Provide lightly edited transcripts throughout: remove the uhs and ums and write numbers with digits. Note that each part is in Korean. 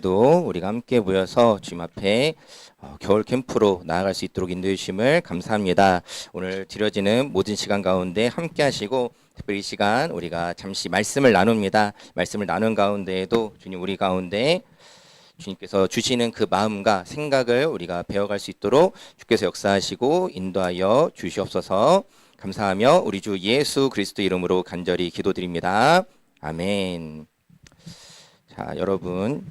오늘도 우리가 함께 모여서 주님 앞에 겨울 캠프로 나아갈 수 있도록 인도해 주심을 감사합니다. 오늘 드려지는 모든 시간 가운데 함께 하시고 특별히 이 시간 우리가 잠시 말씀을 나눕니다. 말씀을 나눈 가운데에도 주님 우리 가운데 주님께서 주시는 그 마음과 생각을 우리가 배워갈 수 있도록 주께서 역사하시고 인도하여 주시옵소서. 감사하며 우리 주 예수 그리스도 이름으로 간절히 기도드립니다. 아멘. 자, 여러분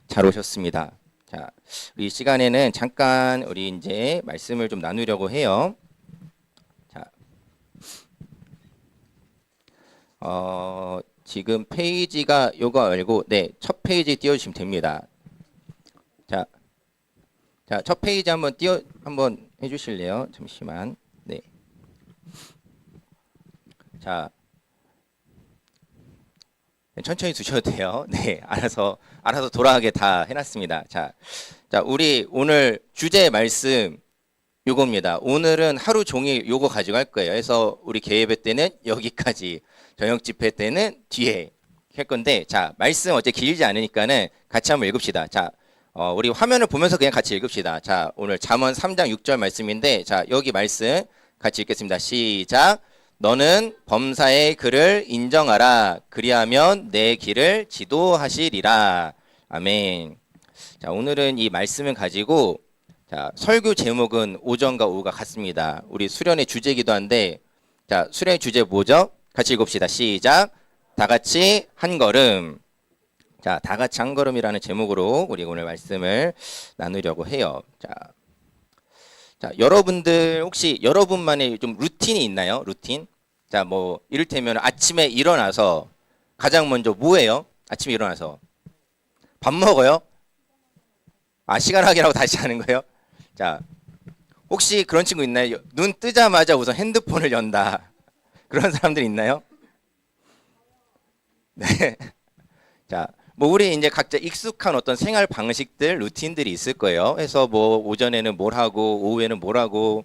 잘 오셨습니다. 자, 우리 시간에는 잠깐 우리 이제 말씀을 좀 나누려고 해요. 자, 지금 페이지가 요거 알고 첫 페이지 띄워주시면 됩니다. 자, 첫 페이지 한번 해주실래요? 잠시만. 네. 자. 천천히 두셔도 돼요. 네, 알아서 돌아가게 다 해놨습니다. 자, 우리 오늘 주제 말씀 요겁니다. 오늘은 하루 종일 요거 가지고 할 거예요. 그래서 우리 개예배 때는 여기까지, 저녁 집회 때는 뒤에 할 건데, 자, 말씀 어째 길지 않으니까는 같이 한번 읽읍시다. 자, 우리 화면을 보면서 그냥 같이 읽읍시다. 자, 오늘 잠언 3장 6절 말씀인데, 자, 여기 말씀 같이 읽겠습니다. 시작. 너는 범사의 그를 인정하라. 그리하면 내 길을 지도하시리라. 아멘. 자, 오늘은 이 말씀을 가지고 자, 설교 제목은 오전과 오후가 같습니다. 우리 수련의 주제이기도 한데, 자, 수련의 주제 뭐죠? 같이 읽읍시다. 시작. 다 같이 한 걸음. 자, 다 같이 한 걸음이라는 제목으로 우리 오늘 말씀을 나누려고 해요. 자, 여러분들 혹시 여러분만의 좀 루틴이 있나요? 루틴? 자, 뭐 이를테면 아침에 일어나서 가장 먼저 뭐 해요? 아침에 일어나서 밥 먹어요? 시간 확인하고 다시 하는 거예요? 자, 혹시 그런 친구 있나요? 눈 뜨자마자 우선 핸드폰을 연다. 그런 사람들 있나요? 네. 자, 뭐 우리 이제 각자 익숙한 어떤 생활 방식들, 루틴들이 있을 거예요. 그래서 뭐 오전에는 뭘 하고 오후에는 뭘 하고,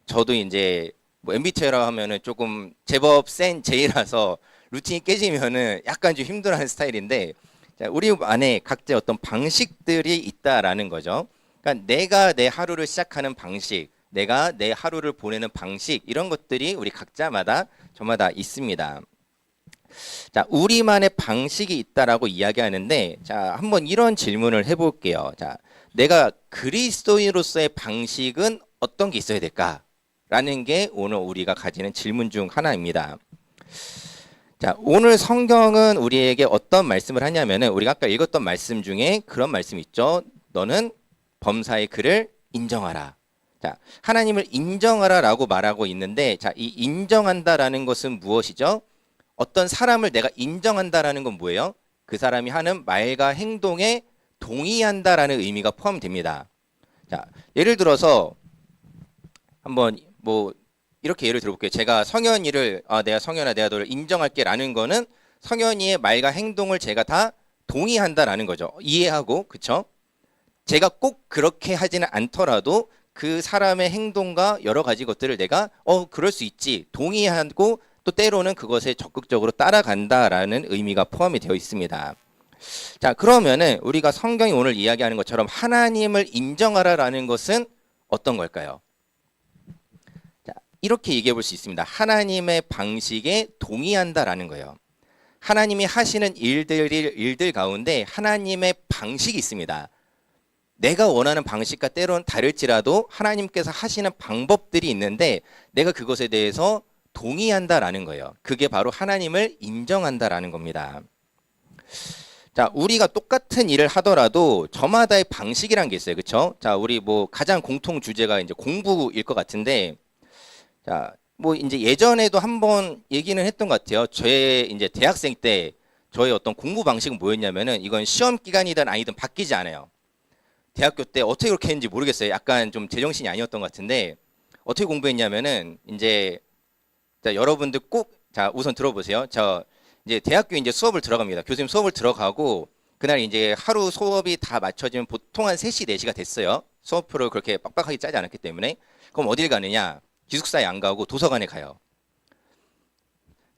저도 이제 뭐 MBTI라고 하면은 조금 제법 센 J라서 루틴이 깨지면은 약간 좀 힘들어하는 스타일인데, 자, 우리 안에 각자 어떤 방식들이 있다라는 거죠. 그러니까 내가 내 하루를 시작하는 방식, 내가 내 하루를 보내는 방식, 이런 것들이 우리 각자마다 저마다 있습니다. 자, 우리만의 방식이 있다라고 이야기하는데, 자, 한번 이런 질문을 해볼게요. 자, 내가 그리스도인으로서의 방식은 어떤 게 있어야 될까? 라는 게 오늘 우리가 가지는 질문 중 하나입니다. 자, 오늘 성경은 우리에게 어떤 말씀을 하냐면은, 우리가 아까 읽었던 말씀 중에 그런 말씀 있죠. 너는 범사의 그를 인정하라. 자, 하나님을 인정하라 라고 말하고 있는데, 자, 이 인정한다라는 것은 무엇이죠? 어떤 사람을 내가 인정한다라는 건 뭐예요? 그 사람이 하는 말과 행동에 동의한다라는 의미가 포함됩니다. 자, 예를 들어서 한번 뭐 이렇게 예를 들어볼게요. 제가 성현이를 내가 성현아 내가 너를 인정할게라는 거는 성현이의 말과 행동을 제가 다 동의한다라는 거죠. 이해하고, 그쵸? 제가 꼭 그렇게 하지는 않더라도 그 사람의 행동과 여러 가지 것들을 내가 그럴 수 있지, 동의하고 또 때로는 그것에 적극적으로 따라간다라는 의미가 포함이 되어 있습니다. 자, 그러면은 우리가 성경이 오늘 이야기하는 것처럼 하나님을 인정하라라는 것은 어떤 걸까요? 자, 이렇게 얘기해 볼 수 있습니다. 하나님의 방식에 동의한다라는 거예요. 하나님이 하시는 일들 가운데 하나님의 방식이 있습니다. 내가 원하는 방식과 때로는 다를지라도 하나님께서 하시는 방법들이 있는데 내가 그것에 대해서 동의한다라는 거예요. 그게 바로 하나님을 인정한다라는 겁니다. 자, 우리가 똑같은 일을 하더라도 저마다의 방식이란 게 있어요. 그렇죠? 자, 우리 뭐 가장 공통 주제가 이제 공부일 것 같은데, 자, 뭐 이제 예전에도 한번 얘기는 했던 것 같아요. 제 이제 대학생 때 저의 어떤 공부 방식은 뭐였냐면은, 이건 시험 기간이든 아니든 바뀌지 않아요. 대학교 때 어떻게 그렇게 했는지 모르겠어요. 약간 좀 제정신이 아니었던 것 같은데, 어떻게 공부했냐면은 이제, 자, 여러분들 꼭, 자, 우선 들어보세요. 저 이제 대학교 이제 수업을 들어갑니다. 교수님 수업을 들어가고, 그날 이제 하루 수업이 다 맞춰지면 보통 한 3시, 4시가 됐어요. 수업표를 그렇게 빡빡하게 짜지 않았기 때문에. 그럼 어딜 가느냐? 기숙사에 안 가고 도서관에 가요.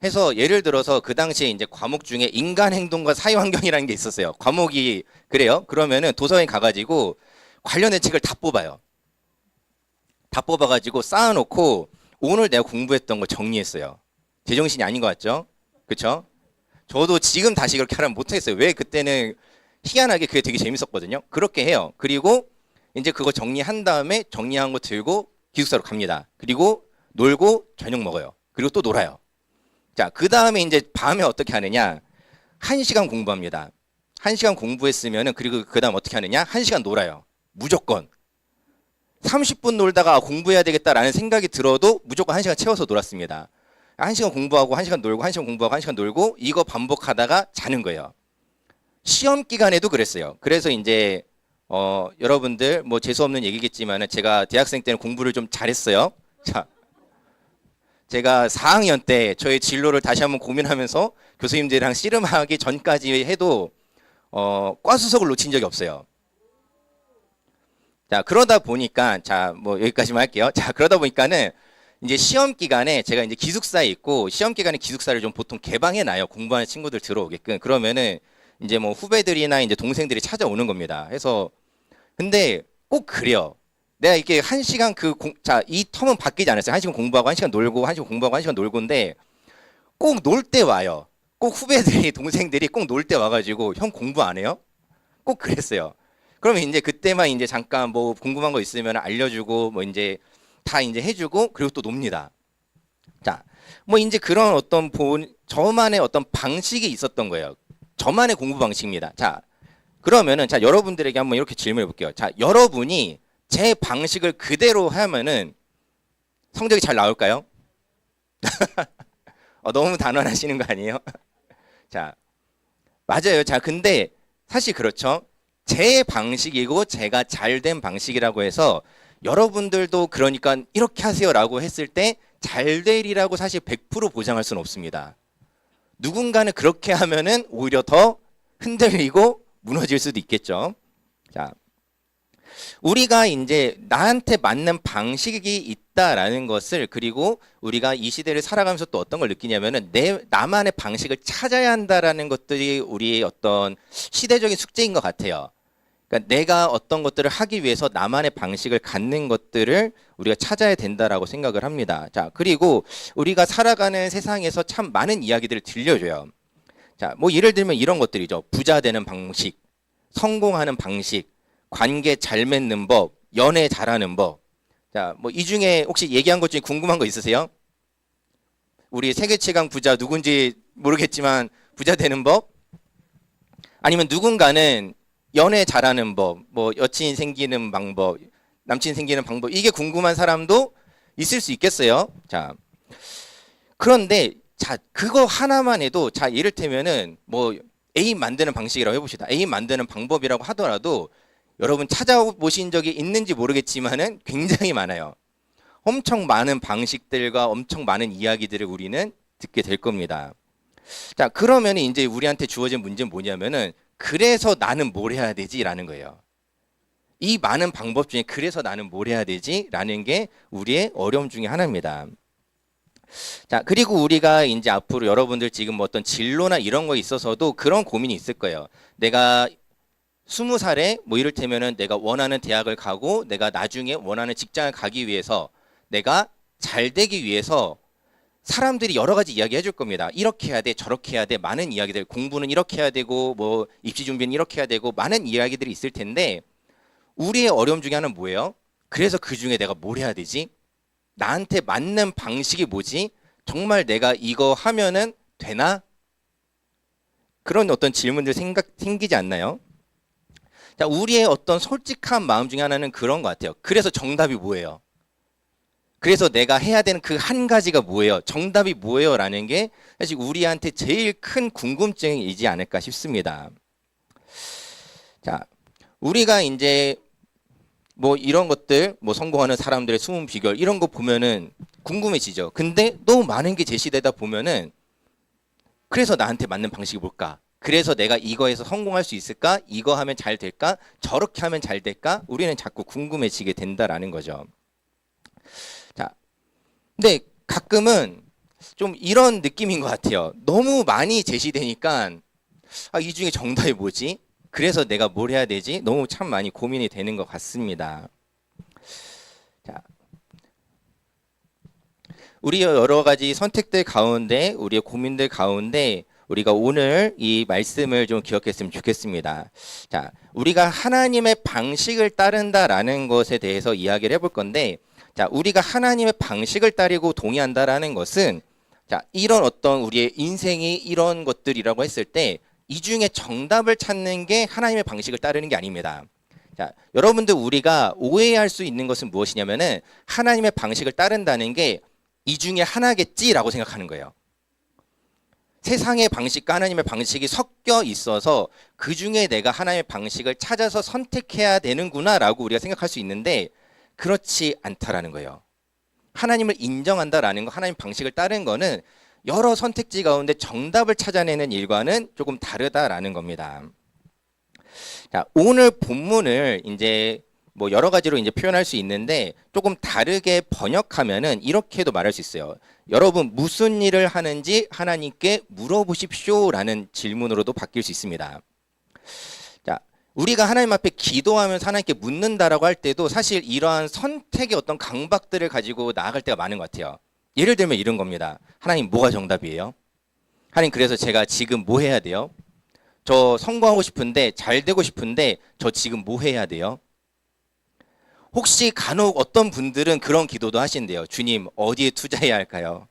해서 예를 들어서 그 당시에 이제 과목 중에 인간 행동과 사회 환경이라는 게 있었어요. 과목이 그래요. 그러면은 도서관에 가가지고 관련된 책을 다 뽑아요. 다 뽑아가지고 쌓아놓고 오늘 내가 공부했던 거 정리했어요. 제정신이 아닌 것 같죠? 그렇죠? 저도 지금 다시 그렇게 하라면 못하겠어요. 왜 그때는 희한하게 그게 되게 재밌었거든요. 그렇게 해요. 그리고 이제 그거 정리한 다음에 정리한 거 들고 기숙사로 갑니다. 그리고 놀고 저녁 먹어요. 그리고 또 놀아요. 자, 그 다음에 이제 밤에 어떻게 하느냐? 1시간 공부합니다. 1시간 공부했으면은 그리고 그 다음 어떻게 하느냐? 1시간 놀아요. 무조건. 30분 놀다가 공부해야 되겠다라는 생각이 들어도 무조건 1시간 채워서 놀았습니다. 1시간 공부하고 1시간 놀고 1시간 공부하고 1시간 놀고 이거 반복하다가 자는 거예요. 시험 기간에도 그랬어요. 그래서 이제 여러분들 뭐 재수 없는 얘기겠지만 제가 대학생 때는 공부를 좀 잘했어요. 자, 제가 4학년 때 저의 진로를 다시 한번 고민하면서 교수님들이랑 씨름하기 전까지 해도 과수석을 놓친 적이 없어요. 자, 그러다 보니까 자, 뭐 여기까지만 할게요. 자, 그러다 보니까는 이제 시험 기간에 제가 이제 기숙사에 있고 시험 기간에 기숙사를 좀 보통 개방해 놔요. 공부하는 친구들 들어오게끔. 그러면은 이제 뭐 후배들이나 이제 동생들이 찾아오는 겁니다. 해서 근데 꼭 그래요. 내가 이렇게 1시간 자, 이 텀은 바뀌지 않았어요. 1시간 공부하고 1시간 놀고 1시간 공부하고 1시간 놀고인데 꼭 놀 때 와요. 꼭 후배들이 동생들이 꼭 놀 때 와가지고 형 공부 안 해요? 꼭 그랬어요. 그러면 이제 그때만 이제 잠깐 뭐 궁금한 거 있으면 알려주고 뭐 이제 다 이제 해주고 그리고 또 놉니다. 자, 뭐 이제 그런 어떤 저만의 어떤 방식이 있었던 거예요. 저만의 공부 방식입니다. 자, 그러면은 자 여러분들에게 한번 이렇게 질문해 볼게요. 자, 여러분이 제 방식을 그대로 하면은 성적이 잘 나올까요? 너무 단언하시는 거 아니에요? 자, 맞아요. 자, 근데 사실 그렇죠. 제 방식이고 제가 잘된 방식이라고 해서 여러분들도 그러니까 이렇게 하세요라고 했을 때 잘 되리라고 사실 100% 보장할 수는 없습니다. 누군가는 그렇게 하면은 오히려 더 흔들리고 무너질 수도 있겠죠. 자, 우리가 이제 나한테 맞는 방식이 있다라는 것을 그리고 우리가 이 시대를 살아가면서 또 어떤 걸 느끼냐면은 나만의 방식을 찾아야 한다라는 것들이 우리의 어떤 시대적인 숙제인 것 같아요. 그러니까 내가 어떤 것들을 하기 위해서 나만의 방식을 갖는 것들을 우리가 찾아야 된다라고 생각을 합니다. 자, 그리고 우리가 살아가는 세상에서 참 많은 이야기들을 들려줘요. 자, 뭐 예를 들면 이런 것들이죠. 부자 되는 방식, 성공하는 방식, 관계 잘 맺는 법, 연애 잘하는 법. 자, 뭐 이 중에 혹시 얘기한 것 중에 궁금한 거 있으세요? 우리 세계 최강 부자 누군지 모르겠지만 부자 되는 법? 아니면 누군가는 연애 잘하는 법, 뭐 여친 생기는 방법, 남친 생기는 방법 이게 궁금한 사람도 있을 수 있겠어요. 자, 그런데 자 그거 하나만 해도 자 이를테면은 뭐 애인 만드는 방식이라고 해봅시다. 애인 만드는 방법이라고 하더라도 여러분 찾아보신 적이 있는지 모르겠지만은 굉장히 많아요. 엄청 많은 방식들과 엄청 많은 이야기들을 우리는 듣게 될 겁니다. 자, 그러면 이제 우리한테 주어진 문제는 뭐냐면은 그래서 나는 뭘 해야 되지라는 거예요. 이 많은 방법 중에 그래서 나는 뭘 해야 되지라는 게 우리의 어려움 중에 하나입니다. 자, 그리고 우리가 이제 앞으로 여러분들 지금 뭐 어떤 진로나 이런 거에 있어서도 그런 고민이 있을 거예요. 내가 20살에 뭐 이를테면은 내가 원하는 대학을 가고 내가 나중에 원하는 직장을 가기 위해서 내가 잘 되기 위해서 사람들이 여러 가지 이야기 해줄 겁니다. 이렇게 해야 돼, 저렇게 해야 돼, 많은 이야기들, 공부는 이렇게 해야 되고, 뭐 입시 준비는 이렇게 해야 되고, 많은 이야기들이 있을 텐데, 우리의 어려움 중에 하나는 뭐예요? 그래서 그 중에 내가 뭘 해야 되지? 나한테 맞는 방식이 뭐지? 정말 내가 이거 하면은 되나? 그런 어떤 질문들 생기지 않나요? 자, 우리의 어떤 솔직한 마음 중에 하나는 그런 것 같아요. 그래서 정답이 뭐예요? 그래서 내가 해야 되는 그 한 가지가 뭐예요? 정답이 뭐예요? 라는 게 사실 우리한테 제일 큰 궁금증이지 않을까 싶습니다. 자, 우리가 이제 뭐 이런 것들, 뭐 성공하는 사람들의 숨은 비결 이런 거 보면은 궁금해지죠. 근데 너무 많은 게 제시되다 보면은 그래서 나한테 맞는 방식이 뭘까? 그래서 내가 이거에서 성공할 수 있을까? 이거 하면 잘 될까? 저렇게 하면 잘 될까? 우리는 자꾸 궁금해지게 된다라는 거죠. 자, 근데 가끔은 좀 이런 느낌인 것 같아요. 너무 많이 제시되니까 이 중에 정답이 뭐지? 그래서 내가 뭘 해야 되지? 너무 참 많이 고민이 되는 것 같습니다. 자, 우리 여러 가지 선택들 가운데, 우리의 고민들 가운데 우리가 오늘 이 말씀을 좀 기억했으면 좋겠습니다. 자, 우리가 하나님의 방식을 따른다라는 것에 대해서 이야기를 해볼 건데, 자, 우리가 하나님의 방식을 따르고 동의한다라는 것은, 자, 이런 어떤 우리의 인생이 이런 것들이라고 했을 때, 이 중에 정답을 찾는 게 하나님의 방식을 따르는 게 아닙니다. 자, 여러분들 우리가 오해할 수 있는 것은 무엇이냐면은 하나님의 방식을 따른다는 게 이 중에 하나겠지라고 생각하는 거예요. 세상의 방식과 하나님의 방식이 섞여 있어서 그 중에 내가 하나님의 방식을 찾아서 선택해야 되는구나라고 우리가 생각할 수 있는데 그렇지 않다라는 거예요. 하나님을 인정한다라는 거, 하나님 방식을 따르는 거는 여러 선택지 가운데 정답을 찾아내는 일과는 조금 다르다라는 겁니다. 자, 오늘 본문을 이제 뭐 여러 가지로 이제 표현할 수 있는데 조금 다르게 번역하면은 이렇게도 말할 수 있어요. 여러분 무슨 일을 하는지 하나님께 물어보십시오라는 질문으로도 바뀔 수 있습니다. 자, 우리가 하나님 앞에 기도하면서 하나님께 묻는다라고 할 때도 사실 이러한 선택의 어떤 강박들을 가지고 나아갈 때가 많은 것 같아요. 예를 들면 이런 겁니다. 하나님 뭐가 정답이에요? 하나님 그래서 제가 지금 뭐 해야 돼요? 저 성공하고 싶은데 잘 되고 싶은데 저 지금 뭐 해야 돼요? 혹시 간혹 어떤 분들은 그런 기도도 하신대요. 주님 어디에 투자해야 할까요?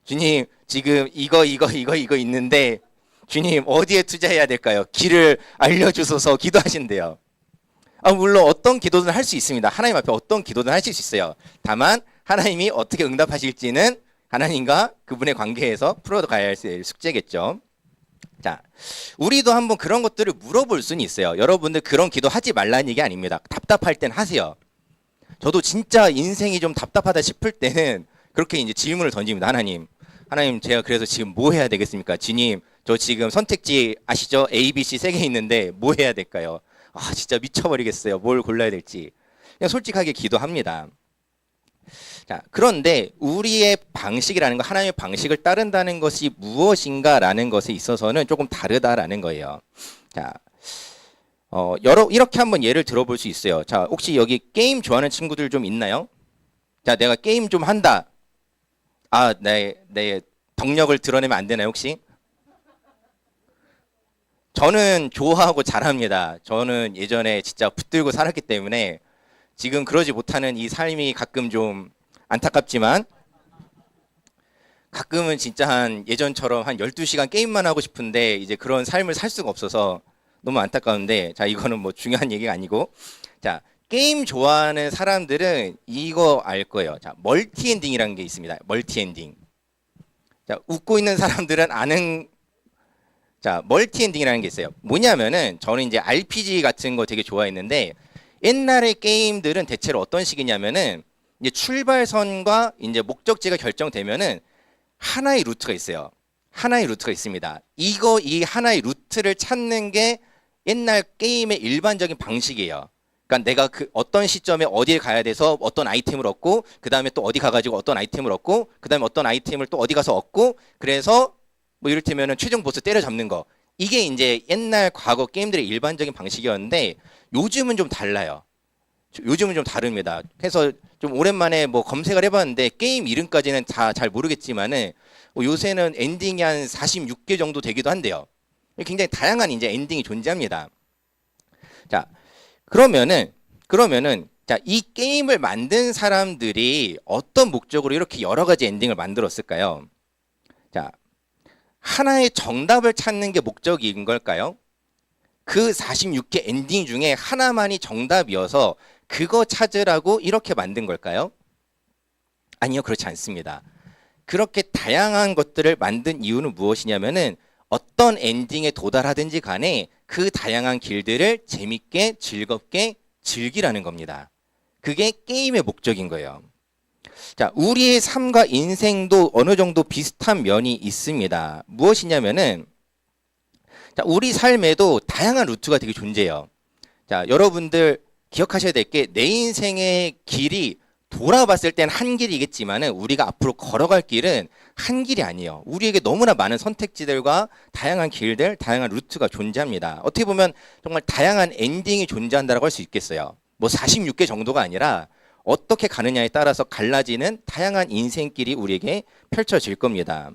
주님 지금 이거 있는데 주님 어디에 투자해야 될까요? 길을 알려주소서 기도하신대요. 물론 어떤 기도든 할 수 있습니다. 하나님 앞에 어떤 기도든 하실 수 있어요. 다만 하나님이 어떻게 응답하실지는 하나님과 그분의 관계에서 풀어가야 할 숙제겠죠. 자, 우리도 한번 그런 것들을 물어볼 수는 있어요. 여러분들 그런 기도 하지 말라는 얘기 아닙니다. 답답할 땐 하세요. 저도 진짜 인생이 좀 답답하다 싶을 때는 그렇게 이제 질문을 던집니다. 하나님 제가 그래서 지금 뭐 해야 되겠습니까? 주님 저 지금 선택지 아시죠? A, B, C 세 개 있는데 뭐 해야 될까요? 진짜 미쳐버리겠어요. 뭘 골라야 될지. 그냥 솔직하게 기도합니다. 자, 그런데 우리의 방식이라는 거, 하나님의 방식을 따른다는 것이 무엇인가라는 것에 있어서는 조금 다르다라는 거예요. 자, 이렇게 한번 예를 들어볼 수 있어요. 자, 혹시 여기 게임 좋아하는 친구들 좀 있나요? 자, 내가 게임 좀 한다. 내 덕력을 드러내면 안 되나요, 혹시? 저는 좋아하고 잘합니다. 저는 예전에 진짜 붙들고 살았기 때문에 지금 그러지 못하는 이 삶이 가끔 좀 안타깝지만 가끔은 진짜 한 예전처럼 한 12시간 게임만 하고 싶은데 이제 그런 삶을 살 수가 없어서 너무 안타까운데, 자, 이거는 뭐 중요한 얘기가 아니고, 자, 게임 좋아하는 사람들은 이거 알 거예요. 자, 멀티 엔딩이라는 게 있습니다. 멀티 엔딩. 자, 웃고 있는 사람들은 아는, 자, 멀티 엔딩이라는 게 있어요. 뭐냐면은 저는 이제 RPG 같은 거 되게 좋아했는데 옛날의 게임들은 대체로 어떤 식이냐면은 이제 출발선과 이제 목적지가 결정되면은 하나의 루트가 있어요. 하나의 루트가 있습니다. 이 하나의 루트를 찾는 게 옛날 게임의 일반적인 방식이에요. 그러니까 내가 그 어떤 시점에 어디에 가야 돼서 어떤 아이템을 얻고, 그 다음에 또 어디 가가지고 어떤 아이템을 얻고, 그 다음에 어떤 아이템을 또 어디 가서 얻고, 그래서 뭐 이를테면은 최종 보스 때려잡는 거. 이게 이제 옛날 과거 게임들의 일반적인 방식이었는데 요즘은 좀 달라요. 요즘은 좀 다릅니다. 그래서 좀 오랜만에 뭐 검색을 해봤는데 게임 이름까지는 다 잘 모르겠지만은 요새는 엔딩이 한 46개 정도 되기도 한데요. 굉장히 다양한 이제 엔딩이 존재합니다. 자, 그러면은 자, 이 게임을 만든 사람들이 어떤 목적으로 이렇게 여러 가지 엔딩을 만들었을까요? 자, 하나의 정답을 찾는 게 목적인 걸까요? 그 46개 엔딩 중에 하나만이 정답이어서 그거 찾으라고 이렇게 만든 걸까요? 아니요, 그렇지 않습니다. 그렇게 다양한 것들을 만든 이유는 무엇이냐면은 어떤 엔딩에 도달하든지 간에 그 다양한 길들을 재밌게 즐겁게 즐기라는 겁니다. 그게 게임의 목적인 거예요. 자, 우리의 삶과 인생도 어느 정도 비슷한 면이 있습니다. 무엇이냐면은, 자, 우리 삶에도 다양한 루트가 되게 존재해요. 자, 여러분들 기억하셔야 될 게 내 인생의 길이 돌아봤을 땐 한 길이겠지만은 우리가 앞으로 걸어갈 길은 한 길이 아니에요. 우리에게 너무나 많은 선택지들과 다양한 길들, 다양한 루트가 존재합니다. 어떻게 보면 정말 다양한 엔딩이 존재한다고 할 수 있겠어요. 뭐 46개 정도가 아니라 어떻게 가느냐에 따라서 갈라지는 다양한 인생길이 우리에게 펼쳐질 겁니다.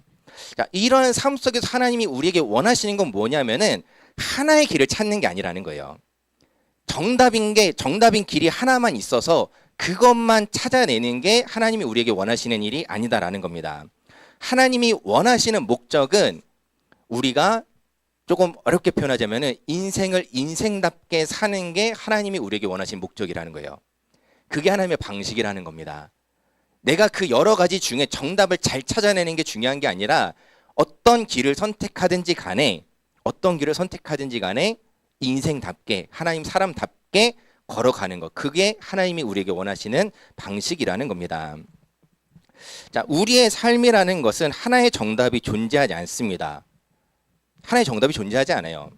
자, 이런 삶 속에서 하나님이 우리에게 원하시는 건 뭐냐면은 하나의 길을 찾는 게 아니라는 거예요. 정답인 길이 하나만 있어서 그것만 찾아내는 게 하나님이 우리에게 원하시는 일이 아니다라는 겁니다. 하나님이 원하시는 목적은 우리가 조금 어렵게 표현하자면은 인생을 인생답게 사는 게 하나님이 우리에게 원하시는 목적이라는 거예요. 그게 하나님의 방식이라는 겁니다. 내가 그 여러 가지 중에 정답을 잘 찾아내는 게 중요한 게 아니라 어떤 길을 선택하든지 간에 인생답게 하나님 사람답게 걸어가는 것, 그게 하나님이 우리에게 원하시는 방식이라는 겁니다. 자, 우리의 삶이라는 것은 하나의 정답이 존재하지 않습니다. 하나의 정답이 존재하지 않아요.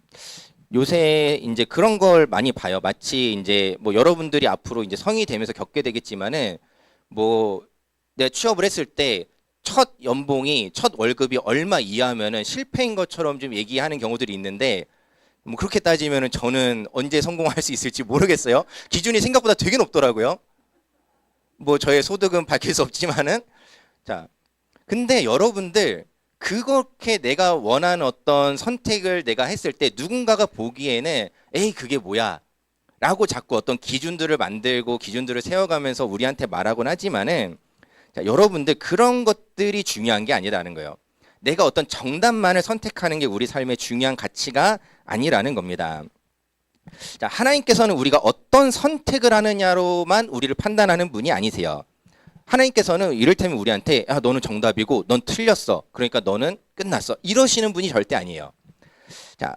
요새 이제 그런 걸 많이 봐요. 마치 이제 뭐 여러분들이 앞으로 이제 성인이 되면서 겪게 되겠지만은 뭐 내가 취업을 했을 때 첫 연봉이 첫 월급이 얼마 이하면은 실패인 것처럼 좀 얘기하는 경우들이 있는데 뭐 그렇게 따지면은 저는 언제 성공할 수 있을지 모르겠어요. 기준이 생각보다 되게 높더라고요. 뭐 저의 소득은 밝힐 수 없지만은 자, 근데 여러분들 그렇게 내가 원하는 어떤 선택을 내가 했을 때 누군가가 보기에는 에이 그게 뭐야 라고 자꾸 어떤 기준들을 만들고 기준들을 세워가면서 우리한테 말하곤 하지만은 자, 여러분들 그런 것들이 중요한 게 아니라는 거예요. 내가 어떤 정답만을 선택하는 게 우리 삶의 중요한 가치가 아니라는 겁니다. 자, 하나님께서는 우리가 어떤 선택을 하느냐로만 우리를 판단하는 분이 아니세요. 하나님께서는 이를테면 우리한테 야, 너는 정답이고 넌 틀렸어. 그러니까 너는 끝났어. 이러시는 분이 절대 아니에요. 자,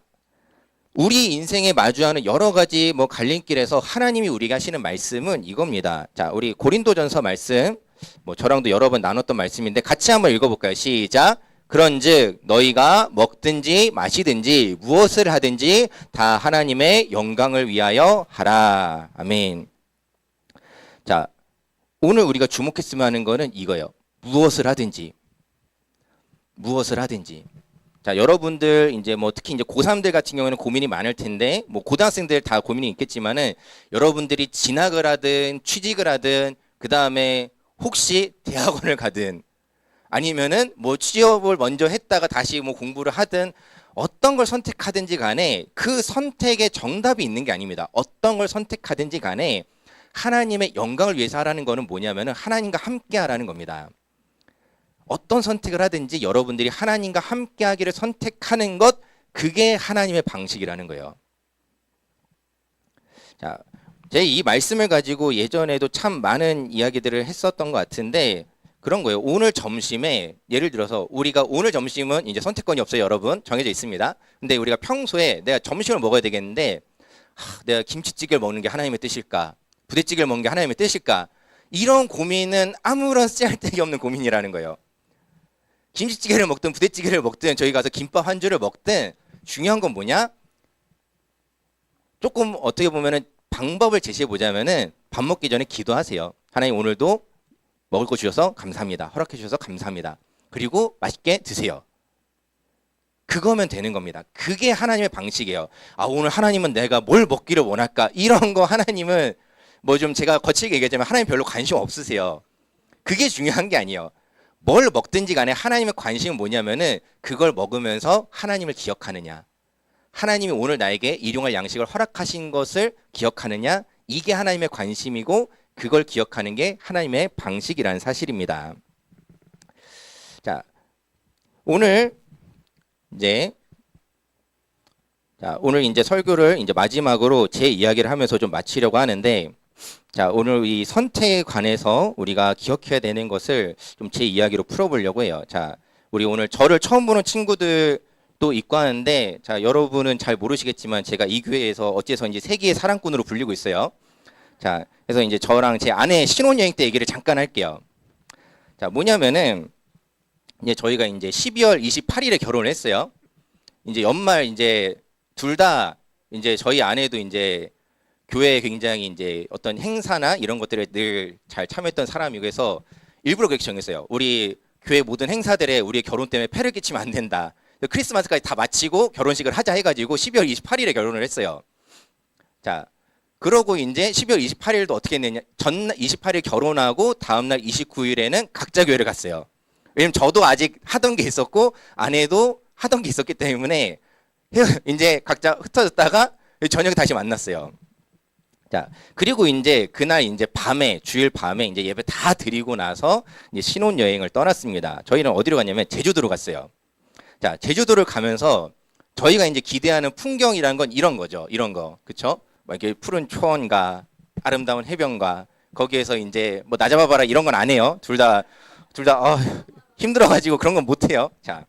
우리 인생에 마주하는 여러 가지 뭐 갈림길에서 하나님이 우리가 하시는 말씀은 이겁니다. 자, 우리 고린도전서 말씀 뭐 저랑도 여러 번 나눴던 말씀인데 같이 한번 읽어볼까요? 시작. 그런즉 너희가 먹든지 마시든지 무엇을 하든지 다 하나님의 영광을 위하여 하라. 아멘. 자, 오늘 우리가 주목했으면 하는 거는 이거예요. 무엇을 하든지. 자, 여러분들 이제 뭐 특히 이제 고3들 같은 경우는 고민이 많을 텐데 뭐 고등학생들 다 고민이 있겠지만은 여러분들이 진학을 하든 취직을 하든 그다음에 혹시 대학원을 가든 아니면은 뭐 취업을 먼저 했다가 다시 뭐 공부를 하든 어떤 걸 선택하든지 간에 그 선택에 정답이 있는 게 아닙니다. 어떤 걸 선택하든지 간에 하나님의 영광을 위해서 하라는 거는 뭐냐면은 하나님과 함께 하라는 겁니다. 어떤 선택을 하든지 여러분들이 하나님과 함께 하기를 선택하는 것, 그게 하나님의 방식이라는 거예요. 자, 제 이 말씀을 가지고 예전에도 참 많은 이야기들을 했었던 것 같은데 그런 거예요. 오늘 점심에 예를 들어서 우리가 오늘 점심은 이제 선택권이 없어요, 여러분. 정해져 있습니다. 근데 우리가 평소에 내가 점심을 먹어야 되겠는데 내가 김치찌개를 먹는 게 하나님의 뜻일까? 부대찌개를 먹는 게 하나님의 뜻일까? 이런 고민은 아무런 쓰잘데기 없는 고민이라는 거예요. 김치찌개를 먹든 부대찌개를 먹든 저희 가서 김밥 한 줄을 먹든 중요한 건 뭐냐? 조금 어떻게 보면은 방법을 제시해 보자면은 밥 먹기 전에 기도하세요. 하나님 오늘도 먹을 거 주셔서 감사합니다. 허락해 주셔서 감사합니다. 그리고 맛있게 드세요. 그거면 되는 겁니다. 그게 하나님의 방식이에요. 아, 오늘 하나님은 내가 뭘 먹기를 원할까? 이런 거 하나님은 뭐 좀 제가 거칠게 얘기하자면 하나님 별로 관심 없으세요. 그게 중요한 게 아니에요. 뭘 먹든지 간에 하나님의 관심은 뭐냐면은 그걸 먹으면서 하나님을 기억하느냐. 하나님이 오늘 나에게 일용할 양식을 허락하신 것을 기억하느냐. 이게 하나님의 관심이고 그걸 기억하는 게 하나님의 방식이라는 사실입니다. 자, 오늘 이제 설교를 이제 마지막으로 제 이야기를 하면서 좀 마치려고 하는데 자, 오늘 이 선택에 관해서 우리가 기억해야 되는 것을 좀 제 이야기로 풀어보려고 해요. 자, 우리 오늘 저를 처음 보는 친구들도 있고 하는데 자, 여러분은 잘 모르시겠지만 제가 이 교회에서 어째서 이제 세계의 사랑꾼으로 불리고 있어요. 자, 그래서 이제 저랑 제 아내 신혼여행 때 얘기를 잠깐 할게요. 자, 뭐냐면은 이제 저희가 이제 12월 28일에 결혼을 했어요. 이제 연말 이제 둘 다 이제 저희 아내도 이제 교회에 굉장히 이제 어떤 행사나 이런 것들에 늘 잘 참여했던 사람이고 해서 일부러 그렇게 정했어요. 우리 교회 모든 행사들에 우리의 결혼 때문에 폐를 끼치면 안 된다. 크리스마스까지 다 마치고 결혼식을 하자 해가지고 12월 28일에 결혼을 했어요. 자, 그러고 이제 12월 28일도 어떻게 했느냐? 전날 28일 결혼하고 다음날 29일에는 각자 교회를 갔어요. 왜냐면 저도 아직 하던 게 있었고 아내도 하던 게 있었기 때문에 이제 각자 흩어졌다가 저녁에 다시 만났어요. 자, 그리고 이제 그날 이제 밤에, 주일 밤에 이제 예배 다 드리고 나서 이제 신혼여행을 떠났습니다. 저희는 어디로 갔냐면 제주도로 갔어요. 자, 제주도를 가면서 저희가 이제 기대하는 풍경이란 건 이런 거죠. 이런 거. 그쵸? 막 이렇게 푸른 초원과 아름다운 해변과 거기에서 이제 뭐 나 잡아봐라 이런 건 안 해요. 둘 다 힘들어가지고 그런 건 못 해요. 자,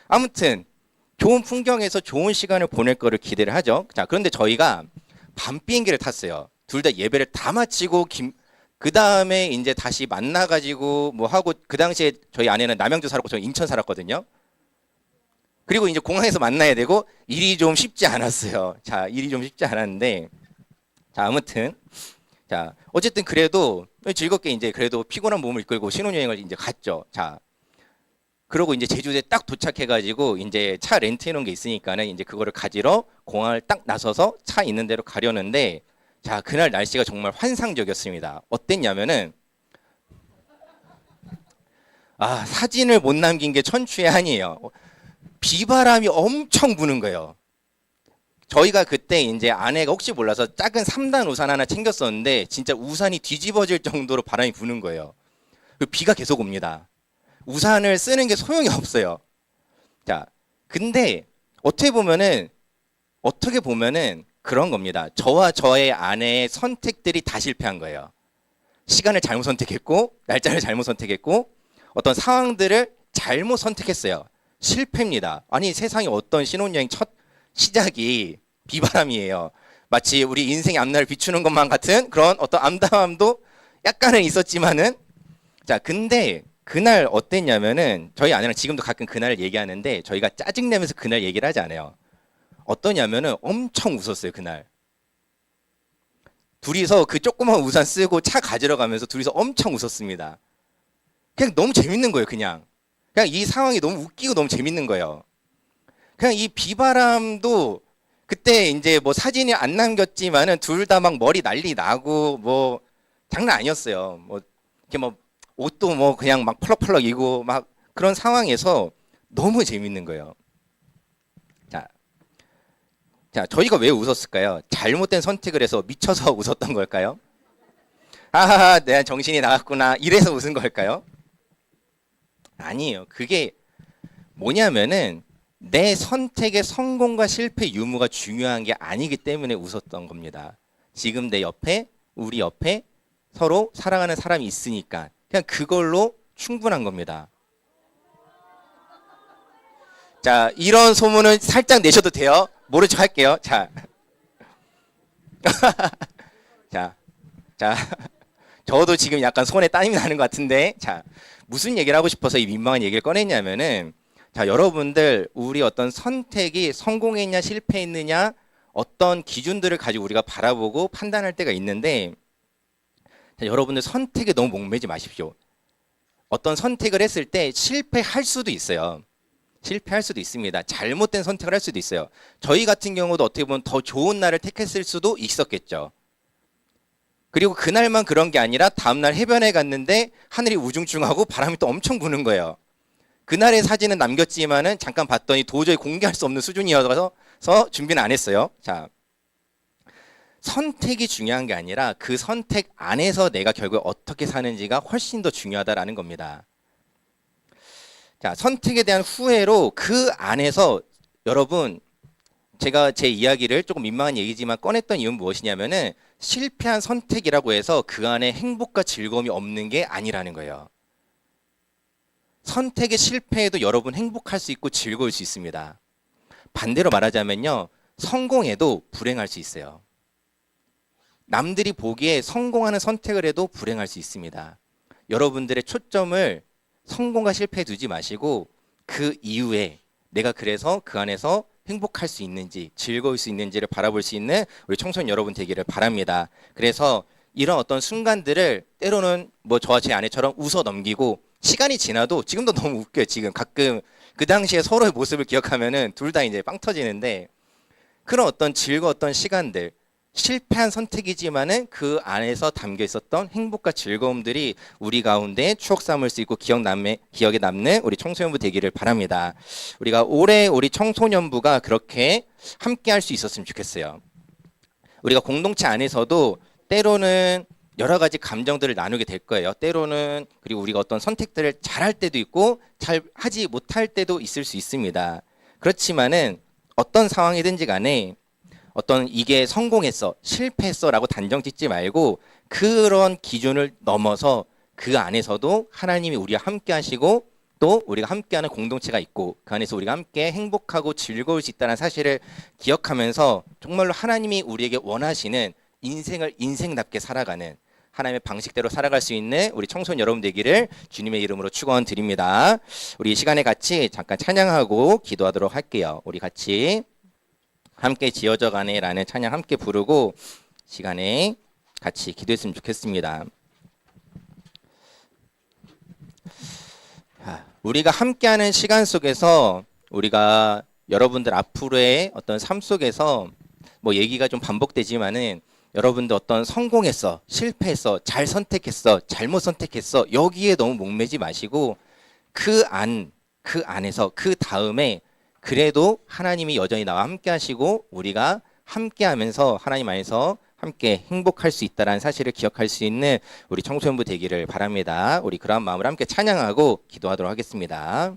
아무튼 좋은 풍경에서 좋은 시간을 보낼 거를 기대를 하죠. 자, 그런데 저희가 밤 비행기를 탔어요. 둘 다 예배를 다 마치고 그 다음에 이제 다시 만나가지고 뭐 하고 그 당시에 저희 아내는 남양주 살았고 저 인천 살았거든요. 그리고 이제 공항에서 만나야 되고 일이 좀 쉽지 않았어요. 자, 일이 좀 쉽지 않았는데 자, 아무튼 자, 어쨌든 그래도 즐겁게 이제 그래도 피곤한 몸을 이끌고 신혼여행을 이제 갔죠. 자, 그러고 이제 제주도에 딱 도착해가지고 이제 차 렌트해 놓은 게 있으니까는 이제 그거를 가지러 공항을 딱 나서서 차 있는 데로 가려는데 자, 그날 날씨가 정말 환상적이었습니다. 어땠냐면은 사진을 못 남긴 게 천추의 한이에요. 비바람이 엄청 부는 거예요. 저희가 그때 이제 아내가 혹시 몰라서 작은 3단 우산 하나 챙겼었는데 진짜 우산이 뒤집어질 정도로 바람이 부는 거예요. 비가 계속 옵니다. 우산을 쓰는 게 소용이 없어요. 자, 근데 어떻게 보면은 그런 겁니다. 저와 저의 아내의 선택들이 다 실패한 거예요. 시간을 잘못 선택했고, 날짜를 잘못 선택했고, 어떤 상황들을 잘못 선택했어요. 실패입니다. 아니, 세상에 어떤 신혼여행 첫 시작이 비바람이에요. 마치 우리 인생의 앞날을 비추는 것만 같은 그런 어떤 암담함도 약간은 있었지만은 자, 근데 그날 어땠냐면은 저희 아내랑 지금도 가끔 그날을 얘기하는데 저희가 짜증내면서 그날 얘기를 하지 않아요. 어떠냐면은 엄청 웃었어요, 그날. 둘이서 그 조그만 우산 쓰고 차 가지러 가면서 둘이서 엄청 웃었습니다. 그냥 너무 재밌는 거예요, 그냥 이 상황이 너무 웃기고 너무 재밌는 거예요. 그냥 이 비바람도 그때 이제 뭐 사진이 안 남겼지만은 둘 다 막 머리 난리 나고 뭐 장난 아니었어요. 뭐 이렇게 뭐 옷도 뭐 그냥 막 펄럭펄럭 이고 막 그런 상황에서 너무 재밌는 거예요. 자, 저희가 왜 웃었을까요? 잘못된 선택을 해서 미쳐서 웃었던 걸까요? 아하하, 내가 정신이 나갔구나 이래서 웃은 걸까요? 아니에요. 그게 뭐냐면은 내 선택의 성공과 실패 유무가 중요한 게 아니기 때문에 웃었던 겁니다. 지금 내 옆에, 우리 옆에 서로 사랑하는 사람이 있으니까 그냥 그걸로 충분한 겁니다. 자, 이런 소문은 살짝 내셔도 돼요. 모른 척 할게요. 자, 자, 저도 지금 약간 손에 땀이 나는 것 같은데, 자, 무슨 얘기를 하고 싶어서 이 민망한 얘기를 꺼냈냐면은, 자, 여러분들 우리 어떤 선택이 성공했냐 실패했느냐 어떤 기준들을 가지고 우리가 바라보고 판단할 때가 있는데, 자, 여러분들 선택에 너무 목매지 마십시오. 어떤 선택을 했을 때 실패할 수도 있어요. 실패할 수도 있습니다. 잘못된 선택을 할 수도 있어요. 저희 같은 경우도 어떻게 보면 더 좋은 날을 택했을 수도 있었겠죠. 그리고 그날만 그런 게 아니라 다음날 해변에 갔는데 하늘이 우중충하고 바람이 또 엄청 부는 거예요. 그날의 사진은 남겼지만은 잠깐 봤더니 도저히 공개할 수 없는 수준이어서 준비는 안 했어요. 자, 선택이 중요한 게 아니라 그 선택 안에서 내가 결국 어떻게 사는지가 훨씬 더 중요하다라는 겁니다. 자, 선택에 대한 후회로 그 안에서 여러분 제가 제 이야기를 조금 민망한 얘기지만 꺼냈던 이유는 무엇이냐면은 실패한 선택이라고 해서 그 안에 행복과 즐거움이 없는 게 아니라는 거예요. 선택의 실패에도 여러분 행복할 수 있고 즐거울 수 있습니다. 반대로 말하자면요, 성공해도 불행할 수 있어요. 남들이 보기에 성공하는 선택을 해도 불행할 수 있습니다. 여러분들의 초점을 성공과 실패에 두지 마시고 그 이후에 내가 그래서 그 안에서 행복할 수 있는지, 즐거울 수 있는지를 바라볼 수 있는 우리 청소년 여러분 되기를 바랍니다. 그래서 이런 어떤 순간들을 때로는 뭐 저와 제 아내처럼 웃어 넘기고 시간이 지나도 지금도 너무 웃겨요. 지금 가끔 그 당시에 서로의 모습을 기억하면은 둘 다 이제 빵 터지는데 그런 어떤 즐거웠던 시간들, 실패한 선택이지만은 그 안에서 담겨 있었던 행복과 즐거움들이 우리 가운데 추억 삼을 수 있고 기억에 남는 우리 청소년부 되기를 바랍니다. 우리가 올해 우리 청소년부가 그렇게 함께 할 수 있었으면 좋겠어요. 우리가 공동체 안에서도 때로는 여러 가지 감정들을 나누게 될 거예요. 때로는 그리고 우리가 어떤 선택들을 잘할 때도 있고 잘 하지 못할 때도 있을 수 있습니다. 그렇지만은 어떤 상황이든지 간에 어떤 이게 성공했어, 실패했어라고 단정 짓지 말고 그런 기준을 넘어서 그 안에서도 하나님이 우리와 함께 하시고 또 우리가 함께하는 공동체가 있고 그 안에서 우리가 함께 행복하고 즐거울 수 있다는 사실을 기억하면서 정말로 하나님이 우리에게 원하시는 인생을 인생답게 살아가는 하나님의 방식대로 살아갈 수 있는 우리 청소년 여러분 되기를 주님의 이름으로 축원드립니다. 우리 이 시간에 같이 잠깐 찬양하고 기도하도록 할게요. 우리 같이 함께 지어져 가네라는 찬양 함께 부르고 시간에 같이 기도했으면 좋겠습니다. 우리가 함께하는 시간 속에서 우리가 여러분들 앞으로의 어떤 삶 속에서 뭐 얘기가 좀 반복되지만은 여러분들 어떤 성공했어, 실패했어, 잘 선택했어, 잘못 선택했어 여기에 너무 목매지 마시고 그 안에서 그 다음에 그래도 하나님이 여전히 나와 함께 하시고 우리가 함께 하면서 하나님 안에서 함께 행복할 수 있다는 사실을 기억할 수 있는 우리 청소년부 되기를 바랍니다. 우리 그런 마음으로 함께 찬양하고 기도하도록 하겠습니다.